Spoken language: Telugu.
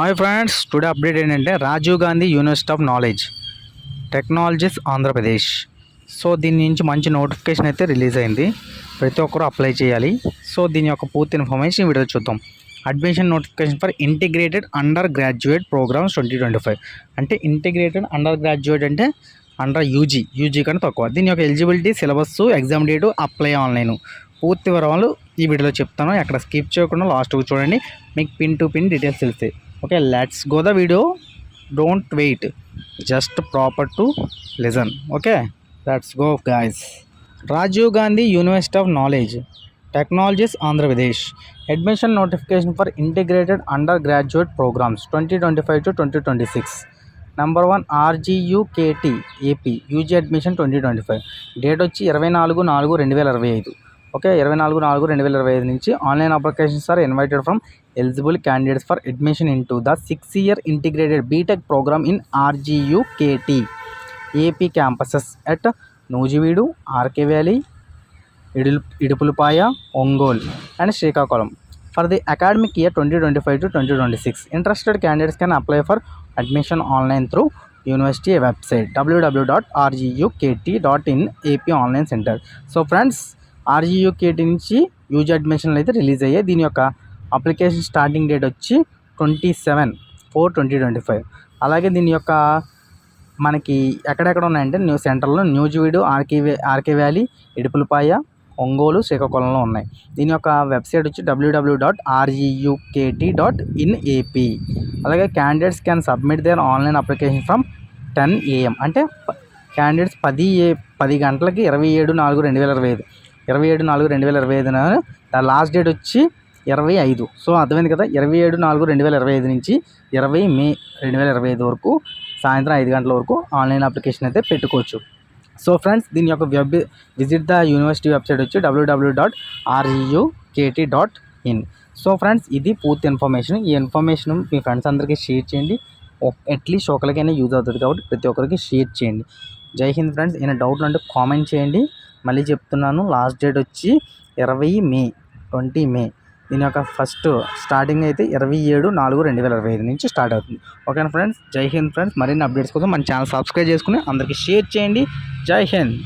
హాయ్ ఫ్రెండ్స్, టుడే అప్డేట్ ఏంటంటే Rajiv Gandhi university of knowledge technologies Andhra Pradesh. So దీని నుంచి మంచి నోటిఫికేషన్ అయితే రిలీజ్ అయింది. ప్రతి ఒక్కరూ అప్లై చేయాలి. సో దీని యొక్క పూర్తి ఇన్ఫర్మేషన్ ఈ వీడియో చూద్దాం. Admission notification for integrated undergraduate programmes 2025. అంటే ఇంటిగ్రేటెడ్ అండర్ గ్రాడ్యుయేట్ అంటే అండర్ యూజీ కన్నా తక్కువ. దీని యొక్క eligibility, syllabus, exam date, apply online పూర్తి వివరాలు ఈ వీడియోలో చెప్తాను. ఎక్కడ స్కిప్ చేయకుండా లాస్ట్కి చూడండి, మీకు పిన్ టు పిన్ డీటెయిల్స్ తెలుస్తాయి. Okay, let's go the video. Don't wait, just proper to listen. Okay, let's go guys. Rajiv Gandhi University of Knowledge Technologies Andhra Pradesh. Admission notification for integrated undergraduate programs 2025 to 2026. Number 1 RGUKT AP UG admission 2025. Date వచ్చి 24/4/2025. ఓకే, 24/4/2025 నుంచి online applications are invited from eligible candidates for admission into the 6-year integrated BTech programme in RGUKT AP campuses at Nuzvid, RK Valley, Idupulapaya, Ongole and Srikakulam for the academic year 2025 to 2026. Interested candidates can apply for admission online through university website www.rgukt.in AP online centre. So friends, RGUKT నుంచి యూజీ అడ్మిషన్లు అయితే రిలీజ్ అయ్యాయి. దీని యొక్క అప్లికేషన్ స్టార్టింగ్ డేట్ వచ్చి 27/4/2025. అలాగే దీని యొక్క మనకి ఎక్కడెక్కడ ఉన్నాయంటే న్యూ సెంటర్లో నూజివీడు, ఆర్కే వ్యాలీ, ఇడుపులపాయ, ఒంగోలు, శ్రీకాకుళంలో ఉన్నాయి. దీని యొక్క వెబ్సైట్ వచ్చి www.rgukt.in AP. అలాగే candidates can submit their online application from 10 AM. అంటే క్యాండిడేట్స్ 10 గంటలకి 27/4/2025 దాని లాస్ట్ డేట్ వచ్చి 25. సో అర్థమైంది కదా, 27/4/2025 నుంచి 20 మే 2025 వరకు సాయంత్రం 5 గంటల వరకు ఆన్లైన్ అప్లికేషన్ అయితే పెట్టుకోవచ్చు. సో ఫ్రెండ్స్, దీని యొక్క విజిట్ ద యూనివర్సిటీ వెబ్సైట్ వచ్చి www.rgukt.in. సో ఫ్రెండ్స్, ఇది పూర్తి ఇన్ఫర్మేషన్. ఈ ఇన్ఫర్మేషన్ మీ ఫ్రెండ్స్ అందరికీ షేర్ చేయండి. అట్లీస్ట్ ఒకరికైనా యూజ్ అవుతుంది కాబట్టి ప్రతి ఒక్కరికి షేర్ చేయండి. జై హింద్ ఫ్రెండ్స్. ఏమైనా డౌట్లు అంటే కామెంట్ చేయండి. మళ్ళీ చెప్తున్నాను, లాస్ట్ డేట్ వచ్చి 20 మే. దీని యొక్క ఫస్ట్ స్టార్టింగ్ అయితే 27/4/2025 నుంచి స్టార్ట్ అవుతుంది. ఓకేనా ఫ్రెండ్స్, జై హింద్ ఫ్రెండ్స్. మరిన్ని అప్డేట్స్ కోసం మన ఛానల్ సబ్స్క్రైబ్ చేసుకుని అందరికీ షేర్ చేయండి. జై హింద్.